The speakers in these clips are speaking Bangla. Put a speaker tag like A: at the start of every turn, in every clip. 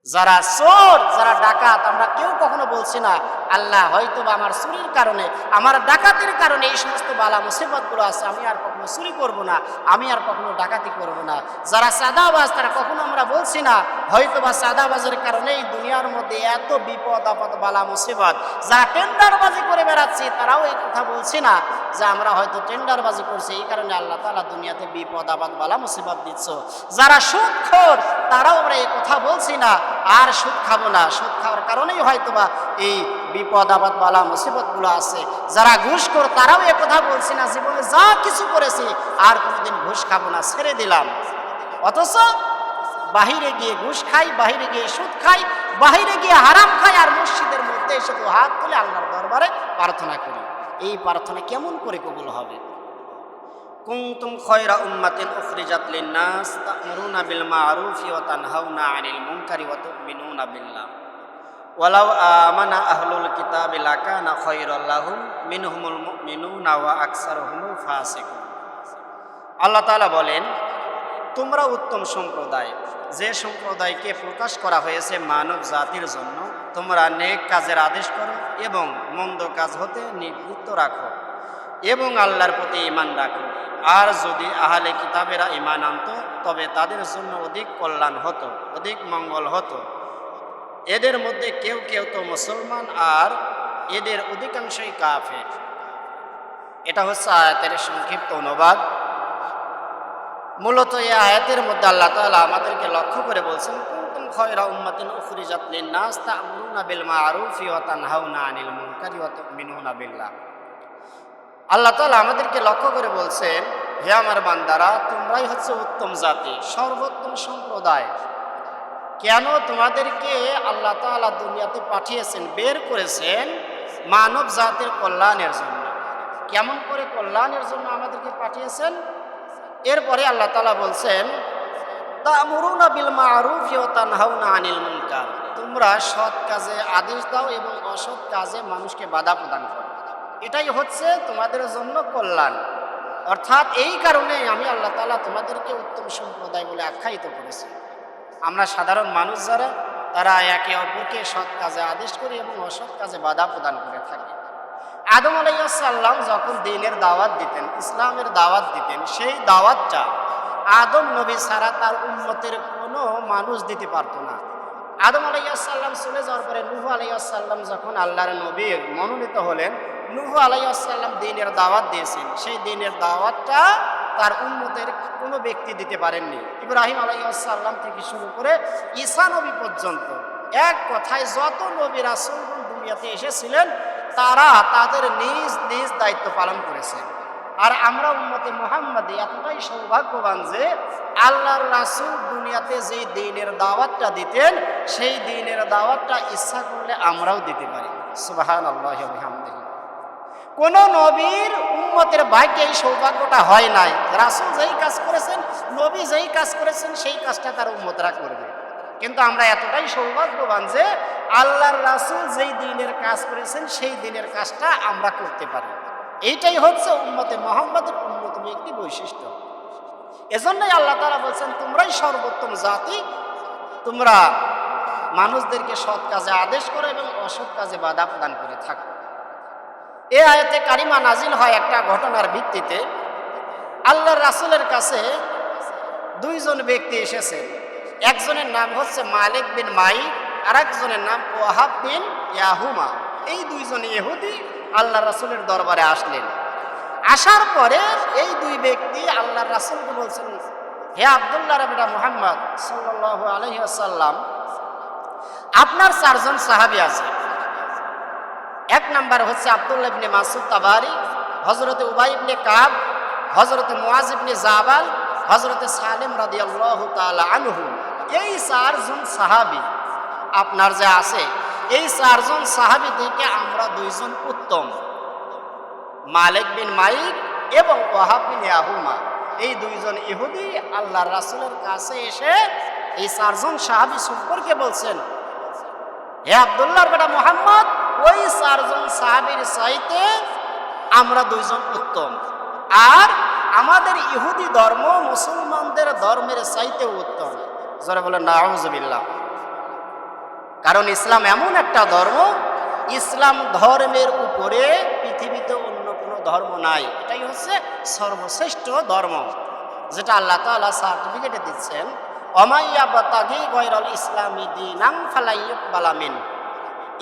A: যারা চোর, যারা ডাকাত, আমরা কেউ কখনো বলছি না আল্লাহ হয়তো বা আমার চুরির কারণে, আমার ডাকাতির কারণে এই সমস্ত বালা মুসিবতগুলো আছে, আমি আর কখনো চুরি করব না, আমি আর কখনো ডাকাতি করব না। যারা চাঁদাবাজ, তারা কখনো আমরা বলছি না হয়তো বা চাঁদাবাজের কারণে এই দুনিয়ার মধ্যে এত বিপদ আপদ বালা মুসিবত। যারা টেন্ডারবাজি করে বেড়াচ্ছি, তারাও এই কথা বলছি না যে আমরা হয়তো টেন্ডারবাজি করছি, এই কারণে আল্লাহ তাআলা দুনিয়াতে বিপদ আপদ বালা মুসিবত দিচ্ছ। যারা সুদখোর, তারাও আমরা এই কথা বলছি না আর সুদ খাবো না, সুদ খাওয়ার কারণেই হয়তোবা এই বিপদ আপদ বালা মুসিবতগুলো আছে। যারা ঘুষখোর, তারাও এ কথা বলছি না জীবনে যা কিছু করেছি আর কোনোদিন ঘুষ খাবো না, ছেড়ে দিলাম। অথচ বাহিরে গিয়ে ঘুষ খাই, বাহিরে গিয়ে সুদ খাই, বাহিরে গিয়ে হারাম খাই, আর মসজিদের মধ্যে এসে তো হাত তুলে আল্লাহর দরবারে প্রার্থনা করি। এই প্রার্থনা কেমন করে কবুল হবে? কুনতুম খায়রা উম্মাতিন উখরিজাত লিন-নাস তা'মুরুনা বিল মা'রুফি ওয়া তানহাউনা 'আনিল মুনকারি ওয়া তু'মিনুনা বিল্লাহ ওয়ালাউ আমানা আহলুল কিতাবি লাকানা খায়রাল লাহুম মিনহুমুল মুমিনুনা ওয়া আকসারুহুমুল ফাসিকুন। আল্লাহ তাআলা বলেন, তোমরা উত্তম সম্প্রদায়, যে সম্প্রদায়কে প্রকাশ করা হয়েছে মানব জাতির জন্য। তোমরা নেক কাজের আদেশ করো এবং মন্দ কাজ হতে নিবৃত্ত রাখো এবং আল্লাহর প্রতি ঈমান রাখো। আর যদি আহলে কিতাবেরা ঈমান আনত, তবে তাদের জন্য অধিক কল্যাণ হতো, অধিক মঙ্গল হতো। এদের মধ্যে কেউ কেউ তো মুসলমান, আর এদের অধিকাংশই কাফের। এটা হচ্ছে আয়াতের সংক্ষিপ্ত অনুবাদ। মূলত এই আয়াতের মধ্যে আল্লাহ তাআলা আমাদেরকে লক্ষ্য করে বলছেন, কুনতুম খায়রা উম্মাতিন উখরিজাত লিন-নাস তা'মুরুনা বিল মা'রুফি ওয়া তানহাউনা 'আনিল মুনকারি ওয়া তু'মিনুনা বিল্লাহ। আল্লাহ তাআলা আমাদেরকে লক্ষ্য করে বলছেন, হে আমার বান্দারা, তোমরাই হচ্ছে উত্তম জাতি, সর্বোত্তম সম্প্রদায়। কেন তোমাদেরকে আল্লাহ তাআলা দুনিয়াতে পাঠিয়েছেন, বের করেছেন মানব জাতির কল্যাণের জন্য। কেমন করে কল্যাণের জন্য আমাদেরকে পাঠিয়েছেন? এরপরে আল্লাহ তাআলা বলছেন, তা'মুরুনা বিল মা'রুফি ওয়া তানহাউনা 'আনিল মুনকার। তোমরা সৎ কাজে আদেশ দাও এবং অসৎ কাজে মানুষকে বাধা প্রদান করো। এটাই হচ্ছে তোমাদের জন্য কল্যাণ। অর্থাৎ এই কারণে আমি আল্লাহ তাআলা তোমাদেরকে উত্তম সম্প্রদায় বলে আখ্যায়িত করেছি। আমরা সাধারণ মানুষ যারা, তারা একে অপরকে সৎ কাজে আদেশ করি এবং অসৎ কাজে বাধা প্রদান করে থাকি। আদম আলাইহিস সালাম যখন দ্বীনের দাওয়াত দিতেন, ইসলামের দাওয়াত দিতেন, সেই দাওয়াতটা আদম নবী ছাড়া তার উম্মতের কোনো মানুষ দিতে পারতো না। আদম আলাইহিস সালাম চলে যাওয়ার পরে নূহ আলাইহিস সালাম যখন আল্লাহর নবীর মনোনীত হলেন, নূহ আলাইহিস সালাম দ্বীনের দাওয়াত দিয়েছেন। সেই দ্বীনের দাওয়াতটা তার উম্মতের কোনো ব্যক্তি দিতে পারেননি। ইব্রাহিম আলাইহিস সালাম থেকে শুরু করে ঈসা নবী পর্যন্ত, এক কথায় যত নবী রাসূলগণ দুনিয়াতে এসেছিলেন, তারা তাদের নিজ নিজ দায়িত্ব পালন করেছেন। আর আমরা উম্মতে মুহাম্মাদী এতটাই সৌভাগ্যবান যে আল্লাহর রাসূল দুনিয়াতে যেই দ্বীনের দাওয়াতটা দিতেন, সেই দ্বীনের দাওয়াতটা ইচ্ছা করলে আমরাও দিতে পারি। সুবহানাল্লাহি ওয়া বিহামদিহি। কোন নবীর উম্মতের ভাগ্যে এই সৌভাগ্যটা হয় নাই। রাসূল যেই কাজ করেছেন, নবী যেই কাজ করেছেন, সেই কাজটা তার উম্মতরা করবে। কিন্তু আমরা এতটাই সৌভাগ্যবান যে আল্লাহর রাসূল যেই দ্বীনের কাজ করেছেন, সেই দ্বীনের কাজটা আমরা করতে পারি। এইটাই হচ্ছে উম্মতে মুহাম্মাদের অন্যতম একটি বৈশিষ্ট্য। এজন্যই আল্লাহ তাআলা বলছেন, তোমরাই সর্বোত্তম জাতি, তোমরা মানুষদেরকে সৎ কাজে আদেশ করো এবং অসৎ কাজে বাধা প্রদান করে থাকো। এই আয়াতে কারিমা নাজিল হয় একটা ঘটনার ভিত্তিতে। আল্লাহর রাসূলের কাছে দুইজন ব্যক্তি এসেছেন। একজনের নাম হচ্ছে মালিক বিন মাইক, আর একজনের নাম ওয়াহাব বিন ইয়াহুমা। এই দুইজন ইহুদি আল্লাহর রাসূলের দরবারে আসলেন। আসার পরে এই দুই ব্যক্তি আল্লাহর রাসূলকে বলছেন, হে আব্দুল্লাহর বেটা মুহাম্মদ সাল্লাল্লাহু আলাইহি ওয়াসাল্লাম, আপনার চারজন সাহাবী আছে। এক নাম্বার হচ্ছে আব্দুল্লাহ ইবনে মাসউদ তাবারি, হযরতে উবাই ইবনে কাব, হযরতে মুআজ ইবনে জাবাল, হযরতে সালেম রাদিয়াল্লাহু তাআলা আনহু। এই চারজন সাহাবী আপনার যে আছে, এই চারজন সাহাবী থেকে আমরা দুইজন উত্তম, মালিক বিন মাইক এবং ওয়াহাব বিন ইয়াহুমা। এই দুইজন ইহুদি আল্লাহর রাসূলের কাছে এসে এই চারজন সাহাবী সম্পর্কে বলছেন, হে আব্দুল্লাহর বেটা মুহাম্মদ, ওই চারজন সাহাবীর চাইতে আমরা দুইজন উত্তম, আর আমাদের ইহুদি ধর্ম মুসলমানদের ধর্মের চাইতে উত্তম। যারা বলেন নাউযুবিল্লাহ। কারণ ইসলাম এমন একটা ধর্ম, ইসলাম ধর্মের উপরে পৃথিবীতে অন্য কোনো ধর্ম নাই। এটাই হচ্ছে সর্বশ্রেষ্ঠ ধর্ম, যেটা আল্লাহ তাআলা সার্টিফিকেটে দিচ্ছেন, অমাইয়া বাতাগি গয়রল ইসলামী দীনান ফালা ইউকবালা মিন।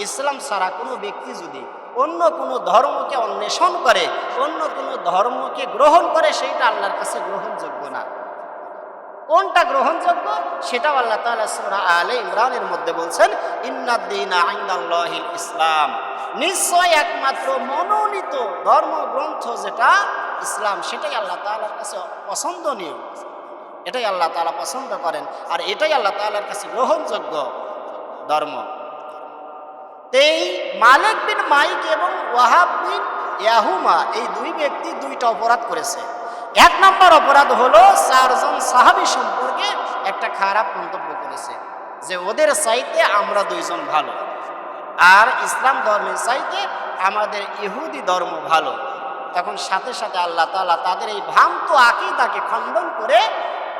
A: ইসলাম ছাড়া কোনো ব্যক্তি যদি অন্য কোনো ধর্মকে অন্বেষণ করে, অন্য কোনো ধর্মকে গ্রহণ করে, সেইটা আল্লাহর কাছে গ্রহণযোগ্য না। কোনটা গ্রহণযোগ্য সেটাও আল্লাহ তাআলা সূরা আলে ইমরানের মধ্যে বলছেন, ইন্নাদ-দীনা ইনদাল্লাহিল ইসলাম। নিশ্চয় একমাত্র মনোনীত ধর্মগ্রন্থ যেটা ইসলাম, সেটাই আল্লাহ তাআলার কাছে পছন্দনীয়, এটাই আল্লাহ তাআলা পছন্দ করেন, আর এটাই আল্লাহ তাআলার কাছে গ্রহণযোগ্য ধর্ম। এই মালিক বিন মাইক এবং ওয়াহাব বিন ইয়াহুমা এই দুই ব্যক্তি দুইটা অপরাধ করেছে। এক নম্বর অপরাধ হলো চারজন সাহাবী সম্পর্কে একটা খারাপ মন্তব্য করেছে, যে ওদের চাইতে আমরা দুইজন ভালো, আর ইসলাম ধর্মের চাইতে আমাদের ইহুদি ধর্ম ভালো। তখন সাথে সাথে আল্লাহ তাআলা তাদের এই ভ্রান্ত আকীদাকে খণ্ডন করে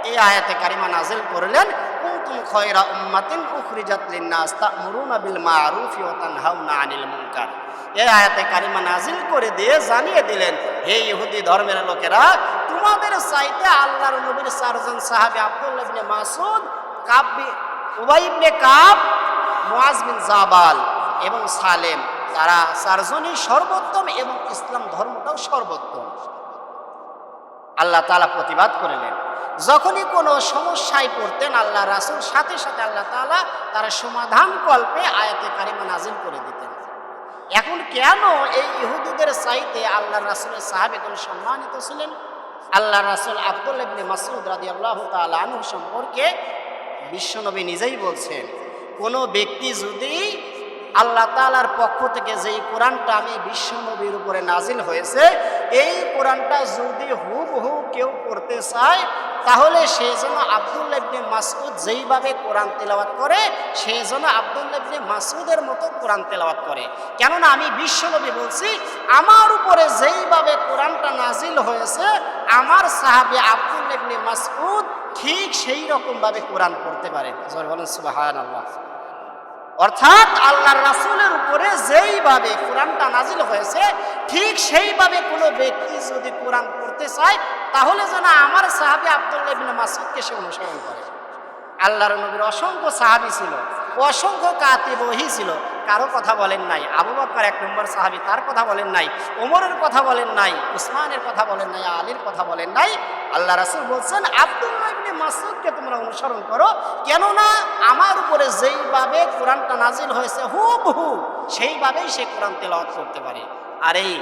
A: এই আয়াতে কারিমা নাজিল করলেন, কুনতুম খায়রা উম্মাতিন উখরিজাত লিন-নাস তা'মুরুনা বিল মা'রুফি ওয়া তানহাউনা আনিল মুনকার। এই আয়াতে কারিমা নাজিল করে দিয়ে জানিয়ে দিলেন, হে ইহুদি ধর্মের লোকেরা, তোমাদের চাইতে আল্লাহর নবীর চারজন সাহাবী আব্দুল্লাহ ইবনে মাসউদ, উবাই ইবনে কাব, মুআজ বিন জাবাল এবং সালেম, তারা চারজনই সর্বোত্তম এবং ইসলাম ধর্মটাও সর্বোত্তম। আল্লাহ তাআলা প্রতিবাদ করলেন, যখনই কোনো সমস্যায় পড়তেন আল্লাহ রাসূল সাথে সাথে আল্লাহ তাআলা তার সমাধান কল্পে আয়াতে কারিমা নাজিল করে দিতেন। এখন কেন এই ইহুদিদের চাইতে আল্লাহ রাসূলের সাহাবীগণ সম্মানিত ছিলেন? আল্লাহ রাসূল আব্দুল্লাহ ইবনে মাসউদ রাদিয়াল্লাহু তাআলা আনহু সম্পর্কে বিশ্বনবী নিজেই বলছেন, কোনো ব্যক্তি যদি আল্লাহ তাআলার পক্ষ থেকে যেই কোরআনটা আমি বিশ্বনবীর উপরে নাজিল হয়েছে, এই কোরআনটা যদি হুবহু কেউ পড়তে চায়, তাহলে সে যেন আব্দুল্লাহ ইবনে মাসউদ যেইভাবে কোরআন তেলাওয়াত করে, সে যেন আব্দুল্লাহ ইবনে মাসউদের মতো কোরআন তেলাওয়াত করে। কেননা আমি বিশ্বনবী বলছি, আমার উপরে যেইভাবে কোরআনটা নাজিল হয়েছে, আমার সাহাবী আব্দুল্লাহ ইবনে মাসউদ ঠিক সেই রকমভাবে কোরআন পড়তে পারে। জোরে বলেন সুবহানাল্লাহ। অর্থাৎ আল্লাহর রাসূলের উপরে যেইভাবে কোরআনটা নাজিল হয়েছে, ঠিক সেইভাবে কোনো ব্যক্তি যদি কোরআন পড়তে চায়, তাহলে যেন আমার সাহাবী আব্দুল্লাহ ইবনে মাসউদকে সে অনুসরণ করে। আল্লাহর নবীর অসংখ্য সাহাবী ছিল, অসংখ্য কাতিব ওহী ছিল, কারো কথা বলেন নাই। আবু বকর এক নম্বর সাহাবী, তার কথা বলেন নাই। ওমরের কথা বলেন নাই, উসমানের কথা বলেন নাই, আলীর কথা বলেন নাই। আল্লাহ রাসূল বলছেন, আব্দুল্লাহ ইবনে মাসউদকে তোমরা অনুসরণ করো, কেননা আমার উপরে যেইভাবে কোরআনটা নাজিল হয়েছে হুবহু সেইভাবেই সে কোরআন তেলাওয়াত করতে পারে। আর এই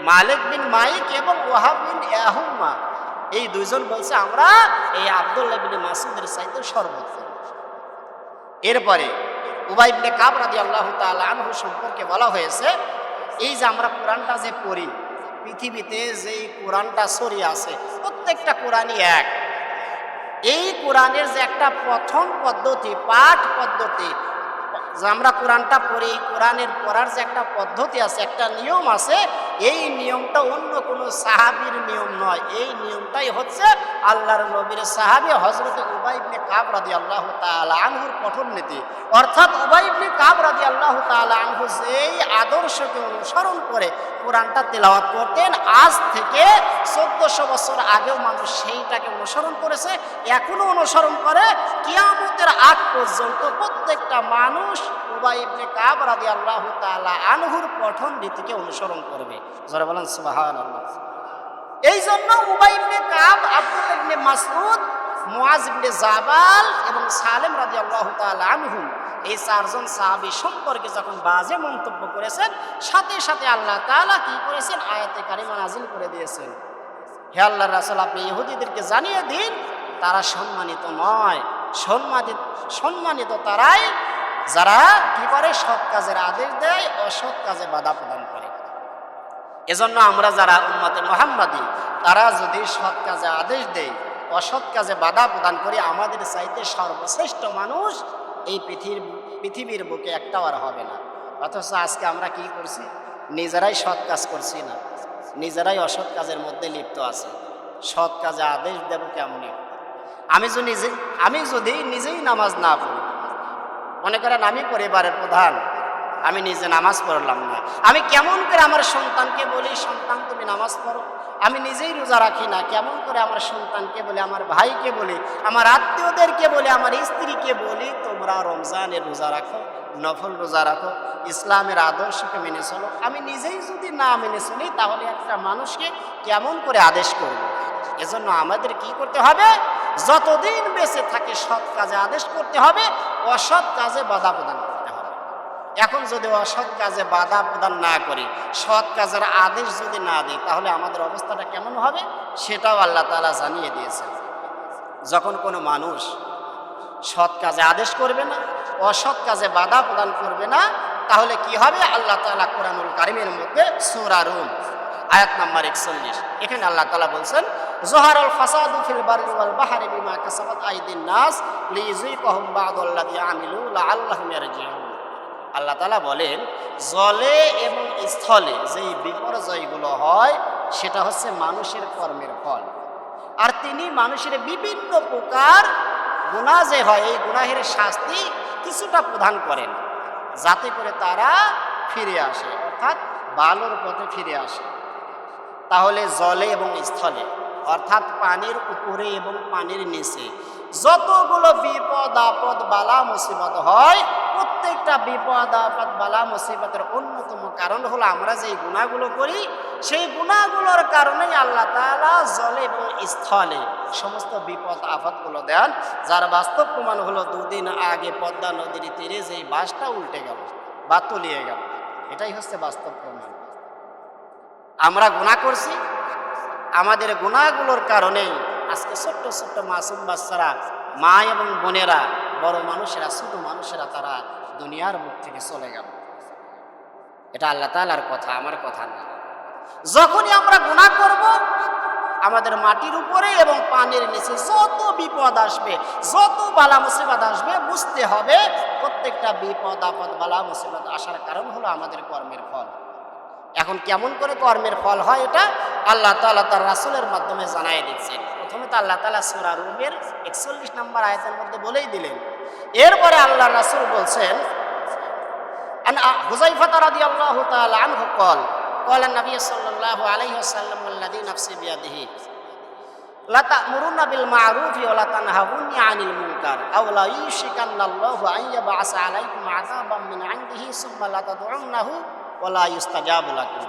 A: মালিক বিন মাইক এবং ওয়াহাব বিন ইয়াহুমা এই দুইজন বলছে, আমরা এই আব্দুল্লাহ ইবনে মাসউদের চাইতে সর্বোত্তম। এরপরে উবাই ইবনে কাব রাদিয়াল্লাহু তাআলা আনহু সম্পর্কে বলা হয়েছে, এই যে আমরা কোরআনটা যে পড়ি, পৃথিবীতে যেই কোরআনটা ছড়িয়ে আছে প্রত্যেকটা কোরআনই এক। এই কোরআনের যে একটা পঠন পদ্ধতি, পাঠ পদ্ধতি, যে আমরা কোরআনটা পড়ি, এই কোরআনের পড়ার যে একটা পদ্ধতি আছে, একটা নিয়ম আছে, এই নিয়মটা অন্য কোনো সাহাবীর নিয়ম নয়। এই নিয়মটাই হচ্ছে আল্লাহর নবীর সাহাবী হযরত উবাই ইবনে কাব রাদিয়াল্লাহু তাআলা আনহুর পঠন নীতি। অর্থাৎ উবাই ইবনে কাব রাদিয়াল্লাহু তাআলা আনহু যেই আদর্শকে অনুসরণ করে কোরআনটা তেলাওয়াত করতেন, আজ থেকে 1400 বছর আগেও মানুষ সেইটাকে অনুসরণ করেছে, এখনো অনুসরণ করে। কিয়ামতের আগ পর্যন্ত প্রত্যেকটা মানুষ উবাই ইবনে কাব রাদিয়াল্লাহু তাআলা আনহুর পঠন রীতিকে অনুসরণ করবে। যারা বলেন সুবহানাল্লাহ। এই জন্য উবাই ইবনে কাব, আব্দুল্লাহ ইবনে মাসউদ, মুআজ ইবনে জাবাল এবং সালেম রাদিয়াল্লাহু তাআলা আনহুম এই চারজন সাহাবী সম্পর্কে যখন বাজে মন্তব্য করেছেন, সাথে সাথে আল্লাহ তাআলা কি করেছেন? আয়াতে কারিমা নাজিল করে দিয়েছেন, হে আল্লাহর রাসূল, আপনি ইহুদিদেরকে জানিয়ে দিন, তারা সম্মানিত নয়, সম্মানিত তারাই যারা কি করে? সৎ কাজের আদেশ দেয়, অসৎ কাজে বাধা প্রদান করে। এজন্য আমরা যারা উম্মতে মুহাম্মাদী, তারা যদি সৎ কাজে আদেশ দেয়, অসৎ কাজে বাধা প্রদান করি, আমাদের চাইতে সর্বশ্রেষ্ঠ মানুষ এই পৃথিবীর বুকে একটাও আর হবে না। অথচ আজকে আমরা কি করছি? নিজেরাই সৎ কাজ করছি না, নিজেরাই অসৎ কাজের মধ্যে লিপ্ত আছে। সৎ কাজে আদেশ দেব কেমনি? আমি যদি নিজেই নামাজ না পড়ি, মনে করেন আমি পরিবারের প্রধান, আমি নিজে নামাজ পড়লাম না, আমি কেমন করে আমার সন্তানকে বলি সন্তান তুমি নামাজ পড়ো? আমি নিজেই রোজা রাখি না, কেমন করে আমার সন্তানকে বলি, আমার ভাইকে বলি, আমার আত্মীয়দেরকে বলি, আমার স্ত্রীকে বলি তোমরা রমজানের রোজা রাখো, নফল রোজা রাখো, ইসলামের আদর্শকে মেনে চলো? আমি নিজেই যদি না মেনে চলি তাহলে একটা মানুষকে কেমন করে আদেশ করব? এজন্য আমাদের কি করতে হবে? যতদিন বেঁচে থাকে সৎ কাজে আদেশ করতে হবে, অসৎ কাজে বাধা প্রদান করতে হবে। এখন যদি অসৎ কাজে বাধা প্রদান না করি, সৎ কাজের আদেশ যদি না দিই, তাহলে আমাদের অবস্থাটা কেমন হবে সেটাও আল্লাহ তাআলা জানিয়ে দিয়েছেন। যখন কোনো মানুষ সৎ কাজে আদেশ করবে না, অসৎ কাজে বাধা প্রদান করবে না, তাহলে কি হবে? আল্লাহ তাআলা কোরআনুল কারীমের মধ্যে সূরা রুম আয়াত নাম্বার 41 এখানে আল্লাহ তাআলা বলছেন, যহারাল ফাসাদু ফিল বাররি ওয়াল বাহরি বিমা কাসাবাত আইদিন নাস লিযুইকাহুম বা'দাল্লাযী আমিলু লাআল্লাহুম ইয়ারজিউন। আল্লাহ তাআলা বলেন, জলে এবং স্থলে যেই বিপর্যয়গুলো হয় সেটা হচ্ছে মানুষের কর্মের ফল। আর তিনি মানুষের বিভিন্ন প্রকার গুনাহ যে হয়, এই গুনাহের শাস্তি কিছুটা প্রদান করেন যাতে করে তারা ফিরে আসে, অর্থাৎ ভালোর পথে ফিরে আসে। তাহলে জলে এবং স্থলে অর্থাৎ পানির উপরে এবং পানির নিচে যতগুলো বিপদ আপদ বালা মুসিবত হয়, প্রত্যেকটা বিপদ আপদ বালা মুসিবতের অন্যতম কারণ হলো আমরা যেই গুনাহগুলো করি, সেই গুনাহগুলোর কারণেই আল্লাহ তাআলা জলে এবং স্থলে সমস্ত বিপদ আপদগুলো দেন। যার বাস্তব প্রমাণ হলো দুদিন আগে পদ্মা নদীর তীরে যেই বাসটা উল্টে গেল বা তলিয়ে গেল, এটাই হচ্ছে বাস্তব প্রমাণ। আমরা গুনাহ করছি, আমাদের গুনাহগুলোর কারণেই আজকে ছোট্ট ছোট্ট মাসুম বাচ্চারা, মা এবং বোনেরা, বড় মানুষেরা, ছোট মানুষেরা তারা দুনিয়ার মুখ থেকে চলে গেল। এটা আল্লাহ তাআলার কথা, আমার কথা না। যখনই আমরা গুনাহ করব, আমাদের মাটির উপরে এবং পানির নিচে যত বিপদ আসবে, যত বালা মুসিবত আসবে, বুঝতে হবে প্রত্যেকটা বিপদ আপদ বালা মুসিবত আসার কারণ হলো আমাদের কর্মের ফল। এখন কেমন করে কর্মের ফল হয় এটা আল্লাহ তাআলা তার রাসূলের মাধ্যমে জানাই দিচ্ছেন। প্রথমে তো আল্লাহ তাআলা সূরা রুমের 41 নম্বর আয়াতের মধ্যে বলেই দিলেন। এরপরে আল্লাহর রাসূল বলছেন, আন হুযায়ফা রাদিয়াল্লাহু তাআলা আনহু ক্বাল ক্বালা নবী সাল্লাল্লাহু আলাইহি ওয়াসাল্লাম আল্লাযী নাফসি বিয়াদিহি লা তা'মুরুনা বিল মা'রুফি ওয়া লা তানহাউনা আনিল মুনকার আও লা ইউশিকান্নাল্লাহু আন ইয়াবআসা আলাইকুম আযাবাম মিন 'ইনদিহি সুম্মা লা তাদউনাহু ওয়া লা ইস্তাজাবু লাকুম।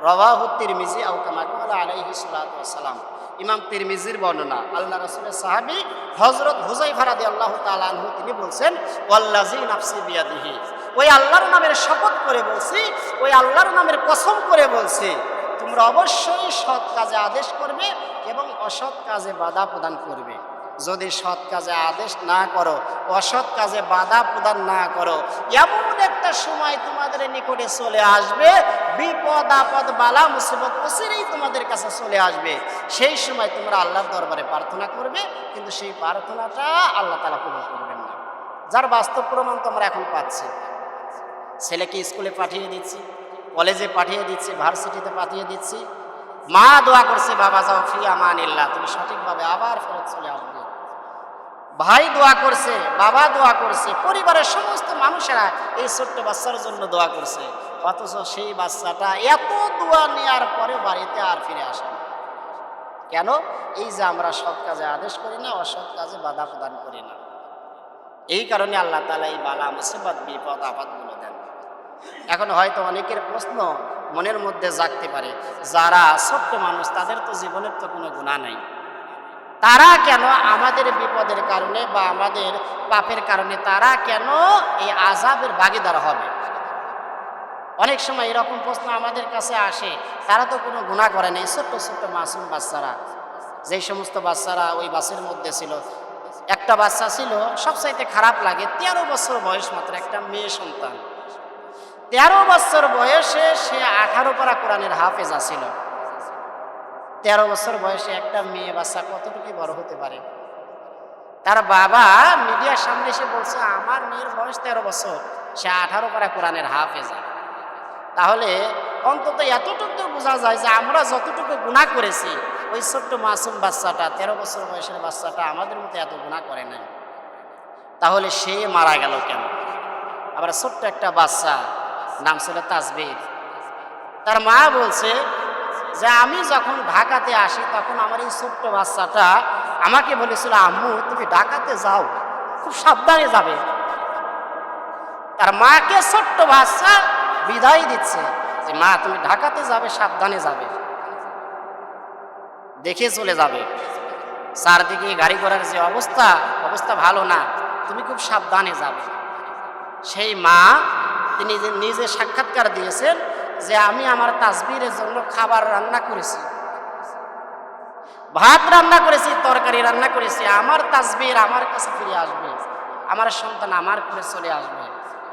A: রাওয়াহু তিরমিজি আও কামা ক্বালা আলাইহিস সালাতু ওয়াস সালাম। ইমাম তিরমিজির বর্ণনা, আল্লাহ রাসূলের সাহাবী হযরত হুযায়ফা রাদিয়াল্লাহু তাআলা আনহু তিনি বলছেন, ওয়াল্লাযী নাফসি বিয়াদিহি, ওই আল্লাহর নামের শপথ করে বলছি, ওই আল্লাহর নামের কসম করে বলছি, তোমরা অবশ্যই সৎ কাজে আদেশ করবে এবং অসৎ কাজে বাধা প্রদান করবে। যদি সৎ কাজে আদেশ না করো, অসৎ কাজে বাধা প্রদান না করো, এমন একটা সময় তোমাদের নিকটে চলে আসবে, বিপদ আপদ বালা মুসিবত অচিরেই তোমাদের কাছে চলে আসবে। সেই সময় তোমরা আল্লাহর দরবারে প্রার্থনা করবে, কিন্তু সেই প্রার্থনাটা আল্লাহ তাআলা কবুল করবেন না। যার বাস্তব প্রমাণ তোমরা এখন পাচ্ছি। ছেলেকে স্কুলে পাঠিয়ে দিচ্ছি, কলেজে পাঠিয়ে দিচ্ছি, ভার্সিটিতে পাঠিয়ে দিচ্ছি, মা দোয়া করছে, বাবা যাও ফি আমানিল্লাহ, তুমি সঠিকভাবে আবার ফেরত চলে আসবে। ভাই দোয়া করছে, বাবা দোয়া করছে, পরিবারের সমস্ত মানুষেরা এই ছোট্ট বাচ্চার জন্য দোয়া করছে, অথচ সেই বাচ্চাটা এত দোয়া নেওয়ার পরে বাড়িতে আর ফিরে আসে না। কেন? এই যে আমরা সৎ কাজে আদেশ করি না, অসৎ কাজে বাধা প্রদান করি না। এই কারণে আল্লাহ তাআলা এই বালা মুসিবত বিপদ আপদগুলো দেন। এখন হয়তো অনেকের প্রশ্ন মনের মধ্যে জাগতে পারে, যারা ছোট্ট মানুষ, তাদের তো জীবনের তো কোনো গুনাহ নাই, তারা কেন আমাদের বিপদের কারণে বা আমাদের পাপের কারণে তারা কেন এই আযাবের ভাগীদার হবে? অনেক সময় এরকম প্রশ্ন আমাদের কাছে আসে। তারা তো কোনো গুনাহ করে নাই, ছোট্ট ছোট্ট মাসুম বাচ্চারা, যেই সমস্ত বাচ্চারা ওই বাসের মধ্যে ছিল, একটা বাচ্চা ছিল সবচাইতে খারাপ লাগে, 13 বছর বয়স মাত্র, একটা মেয়ে সন্তান। 13 বছর বয়সে সে 18 পারা কোরআনের হাফেজা ছিল। 13 বছর বয়সে একটা মেয়ে বাচ্চা কতটুকু বড় হতে পারে? তার বাবা মিডিয়ার সামনে এসে বলছে, আমার মেয়ের বয়স 13 বছর, সে 18 পারা কোরআনের হাফেজা। তাহলে অন্তত এতটুকু বোঝা যায় যে আমরা যতটুকু গুনাহ করেছি, ওই ছোট্ট মাসুম বাচ্চাটা, 13 বছর বয়সের বাচ্চাটা আমাদের মতো এত গুনাহ করে নাই। তাহলে সে মারা গেল কেন? আবার ছোট্ট একটা বাচ্চা, নাম ছিল তাসবির, তার মা বলছে যে আমি যখন ঢাকাতে আসি তখন আমার এই ছোট্ট বাচ্চাটা আমাকে বলেছিল, আম্মু তুমি ঢাকাতে যাও, খুব সাবধানে যাবে। তার মাকে ছোট্ট বাচ্চা বিদায় দিচ্ছে যে মা তুমি ঢাকাতে যাবে, সাবধানে যাবে, দেখে চলে যাবে, চারদিকে গাড়ি ঘোড়ার যে অবস্থা, অবস্থা ভালো না, তুমি খুব সাবধানে যাবে। সেই মা তিনি নিজে সাক্ষাৎকার দিয়েছেন যে আমি আমার তাসবিরের জন্য খাবার রান্না করেছি, ভাত রান্না করেছি, তরকারি রান্না করেছি, আমার তাসবির আমার কাছে ফিরে আসবে, আমার সন্তান আমার করে চলে আসবে,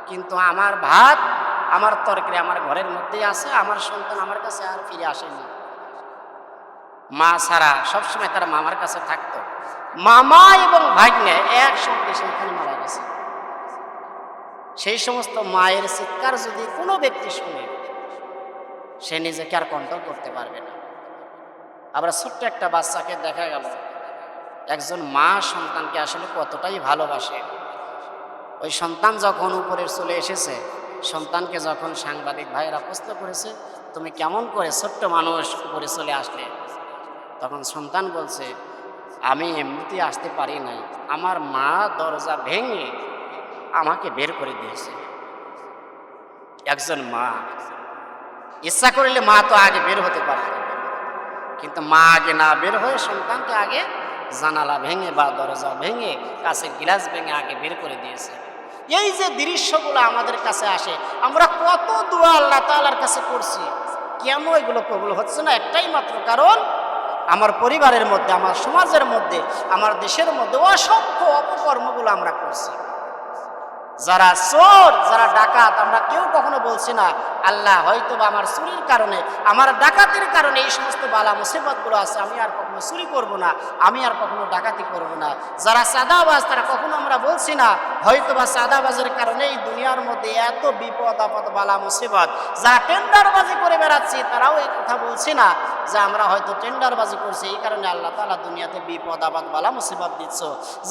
A: কিন্তু আমার ভাত আমার তরকারি আমার ঘরের মধ্যেই আছে, আমার সন্তান আমার কাছে আর ফিরে আসেনি। মা ছাড়া সবসময় তার মামার কাছে থাকতো, মামা এবং ভাগ্নে একসঙ্গে সেখানে মারা গেছে। সেই সমস্ত মায়ের চিৎকার যদি কোনো ব্যক্তি শুনে, সে নিজেকে আর কন্ট্রোল করতে পারবে না। আবার ছোট্ট একটা বাচ্চাকে দেখা গেল, একজন মা সন্তানকে আসলে কতটাই ভালোবাসে। ওই সন্তান যখন উপরে চলে এসেছে, সন্তানকে যখন সাংবাদিক ভাইয়েরা প্রশ্ন করেছে তুমি কেমন করে ছোট্ট মানুষ উপরে চলে আসলে, তখন সন্তান বলছে আমি এমনিতেই আসতে পারি নাই, আমার মা দরজা ভেঙে আমাকে বের করে দিয়েছে। একজন মা ইচ্ছা করলে মা তো আগে বের হতে পারত, কিন্তু মা আগে না বের হয়ে সন্তানকে আগে জানালা ভেঙে বা দরজা ভেঙে কাছে গ্লাস ভেঙে আগে বের করে দিয়েছে। এই যে দৃশ্যগুলো আমাদের কাছে আসে, আমরা কত দোয়া আল্লাহ তাআলার কাছে করছি, কেন এগুলো কবুল হচ্ছে না? একটাই মাত্র কারণ, আমার পরিবারের মধ্যে, আমার সমাজের মধ্যে, আমার দেশের মধ্যে অসংখ্য অপকর্মগুলো আমরা করছি। যারা চোর, যারা ডাকাত, আমরা কেউ কখনো বলছি না আল্লাহ হয়তো বা আমার চুরির কারণে, আমার ডাকাতির কারণে এই সমস্ত বালা মুসিবতগুলো আছে, আমি আর কখনো চুরি করব না, আমি আর কখনো ডাকাতি করব না। যারা চাঁদাবাজ, তারা কখনো আমরা বলছি না হয়তো বা চাঁদাবাজের কারণে এই দুনিয়ার মধ্যে এত বিপদ আপদ বালা মুসিবত। যারা টেন্ডারবাজি করে বেড়াচ্ছি, তারাও এই কথা বলছি না যে আমরা হয়তো টেন্ডারবাজি করছি, এই কারণে আল্লাহ তাআলা দুনিয়াতে বিপদ আপদ বালা মুসিবত দিচ্ছ।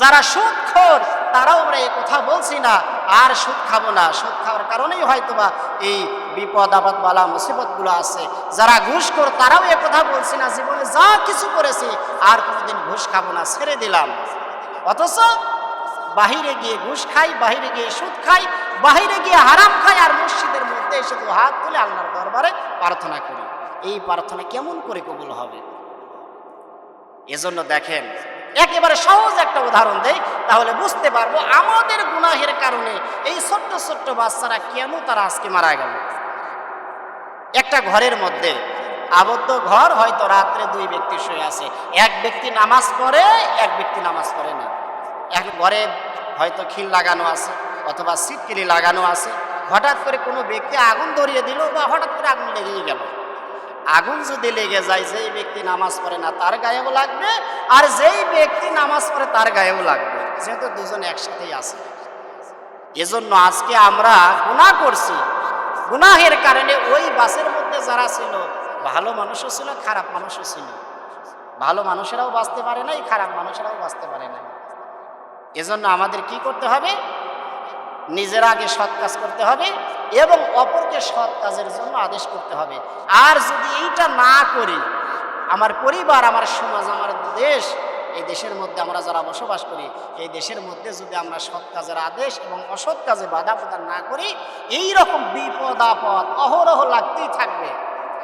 A: যারা সুদখোর, তারাও আমরা এই কথা বলছি না আর সুদ খাবো না, সুদ খাওয়ার কারণেই হয়তোবা এই বিপদ আপদ বালা মুসিবতগুলো আছে। যারা ঘুষখোর, তারাও এ কথা বলছি না জীবনে যা কিছু করেছি আর কোনোদিন ঘুষ খাবো না, ছেড়ে দিলাম। অথচ বাহিরে গিয়ে ঘুষ খাই, বাহিরে গিয়ে সুদ খাই, বাহিরে গিয়ে হারাম খাই, আর মসজিদের মধ্যে এসে তো হাত তুলে আল্লাহর দরবারে প্রার্থনা করি। এই প্রার্থনা কেমন করে কবুল হবে? এজন্য দেখেন, একেবারে সহজ একটা উদাহরণ দেই, তাহলে বুঝতে পারবো আমাদের গুনাহের কারণে এই ছোট্ট ছোট্ট বাচ্চারা কেন তারা আজকে মারা গেল। একটা ঘরের মধ্যে আবদ্ধ ঘর, হয়তো রাত্রে দুই ব্যক্তি শুয়ে আছে, এক ব্যক্তি নামাজ পড়ে, এক ব্যক্তি নামাজ পড়ে না। এক ঘরে হয়তো খিল লাগানো আছে অথবা সিটকিলি লাগানো আছে, হঠাৎ করে কোনো ব্যক্তি আগুন ধরিয়ে দিল বা হঠাৎ করে আগুন লেগেই গেল। আগুন যদি লেগে যায়, যেই ব্যক্তি নামাজ পড়ে না তার গায়েও লাগবে, আর যেই ব্যক্তি নামাজ পড়ে তার গায়েও লাগবে, যেহেতু দুজন একসাথেই আছে। এজন্য আজকে আমরা গুনাহ করছি, গুনাহের কারণে ওই বাসের মধ্যে যারা ছিল, ভালো মানুষও ছিল, খারাপ মানুষও ছিল। ভালো মানুষেরাও বাঁচতে পারে নাই, খারাপ মানুষেরাও বাঁচতে পারে না। এজন্য আমাদের কি করতে হবে? নিজের আগে সৎ কাজ করতে হবে এবং অপরকে সৎ কাজের জন্য আদেশ করতে হবে। আর যদি এইটা না করি, আমার পরিবার, আমার সমাজ, আমার দেশ, এই দেশের মধ্যে আমরা যারা বসবাস করি, এই দেশের মধ্যে যদি আমরা সৎ কাজের আদেশ এবং অসৎ কাজে বাধা প্রদান না করি, এই রকম বিপদ আপদ অহরহ লাগতেই থাকবে।